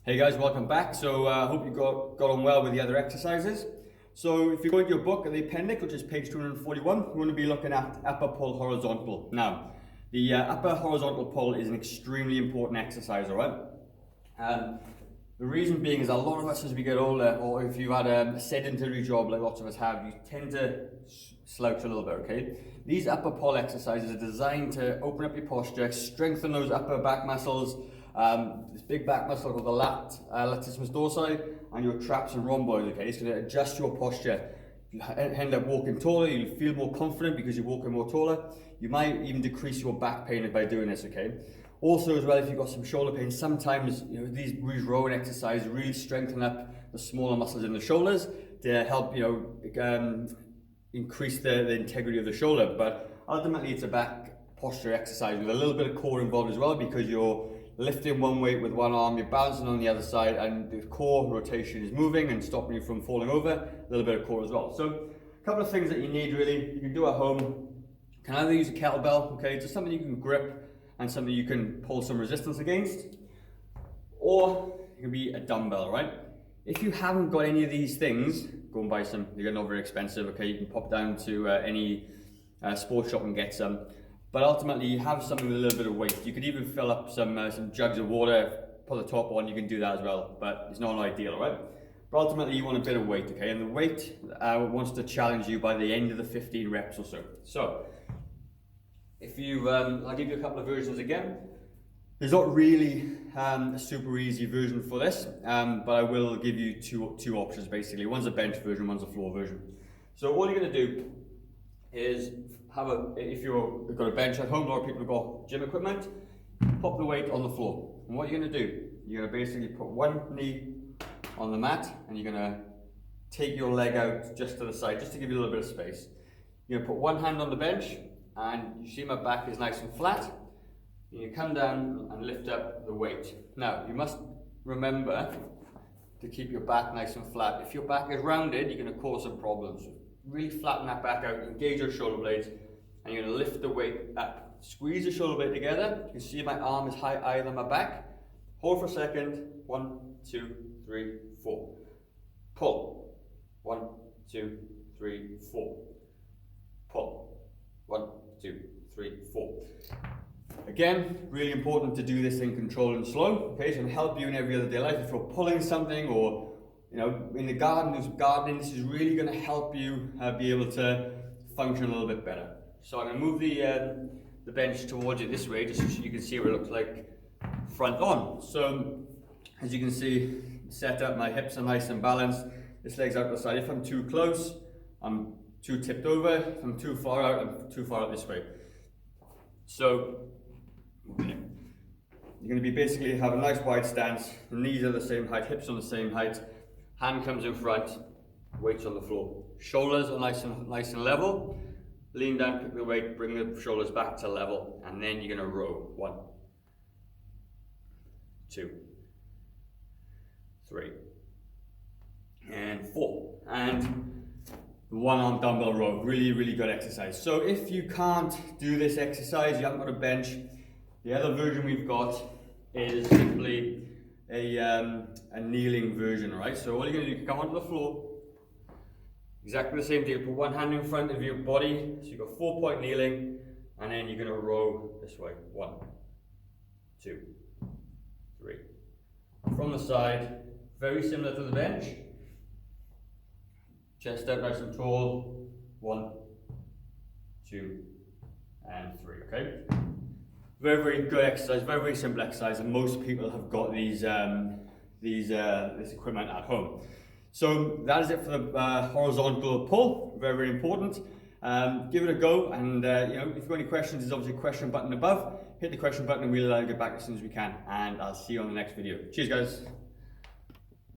Hey guys, welcome back. So I hope you got on well with the other exercises. So if you go into your book at the appendix, which is page 241, we're going to be looking at upper pull horizontal. Now, the upper horizontal pull is an extremely important exercise, all right? The reason being is a lot of us as we get older, or if you've had a sedentary job like lots of us have, you tend to slouch a little bit, okay? These upper pull exercises are designed to open up your posture, strengthen those upper back muscles, this big back muscle called the latissimus dorsi, and your traps and rhomboids, okay? It's going to adjust your posture. You end up walking taller, you'll feel more confident because you're walking more taller. You might even decrease your back pain by doing this, okay? Also as well, if you've got some shoulder pain, sometimes these rowing exercises really strengthen up the smaller muscles in the shoulders to help increase the integrity of the shoulder. But ultimately it's a back posture exercise with a little bit of core involved as well, because you're lifting one weight with one arm, you're balancing on the other side, and the core rotation is moving and stopping you from falling over. A little bit of core as well. So a couple of things that you need really, you can do at home. You can either use a kettlebell, okay, just something you can grip and something you can pull some resistance against, or it can be a dumbbell, right? If you haven't got any of these things, go and buy some. They're not very expensive, okay? You can pop down to any sports shop and get some. But ultimately, you have something with a little bit of weight. You could even fill up some jugs of water, put the top on, you can do that as well, but it's not ideal, right? But ultimately, you want a bit of weight, okay? And the weight wants to challenge you by the end of the 15 reps or so. So, if you, I'll give you a couple of versions again. There's not really a super easy version for this, but I will give you two options basically. One's a bench version, one's a floor version. So what you're going to do is if you've got a bench at home, a lot of people have got gym equipment, pop the weight on the floor. And what you're going to do, you're going to basically put one knee on the mat, and you're going to take your leg out just to the side, just to give you a little bit of space. You're going to put one hand on the bench, and you see my back is nice and flat. And you come down and lift up the weight. Now, you must remember to keep your back nice and flat. If your back is rounded, you're going to cause some problems. Really flatten that back out, engage your shoulder blades, and you're going to lift the weight up. Squeeze the shoulder blade together. You can see my arm is higher than my back. Hold for a second. 1, 2, 3, 4. Pull. 1, 2, 3, 4. Pull. 1, 2, 3, 4. Again, really important to do this in controlled and slow. Okay, so it'll help you in every other day life. If you're pulling something, or in the gardening, this is really going to help you be able to function a little bit better. So I'm going to move the bench towards you this way, just so you can see what it looks like front on. So as you can see, set up, my hips are nice and balanced. This leg's out the side. If I'm too close, I'm too tipped over. If I'm too far out, I'm too far out this way. So you're going to be basically have a nice wide stance. The knees are the same height, hips on the same height. Hand comes in front, weights on the floor. Shoulders are nice and level. Lean down, pick the weight, bring the shoulders back to level, and then you're going to row. 1, 2, 3, and 4. And one arm dumbbell row, really, really good exercise. So if you can't do this exercise, you haven't got a bench, the other version we've got is simply a kneeling version, right? So all you're going to do is come onto the floor, exactly the same deal, put one hand in front of your body, so you've got 4-point kneeling, and then you're going to row this way. 1, 2, 3. From the side, very similar to the bench. Chest out nice and tall. 1, 2, and 3, okay? Very, very good exercise, very, very simple exercise, and most people have got this equipment at home. So that is it for the horizontal pull, very, very important. Give it a go, and if you've got any questions, there's obviously a question button above. Hit the question button and we'll get back as soon as we can, and I'll see you on the next video. Cheers guys.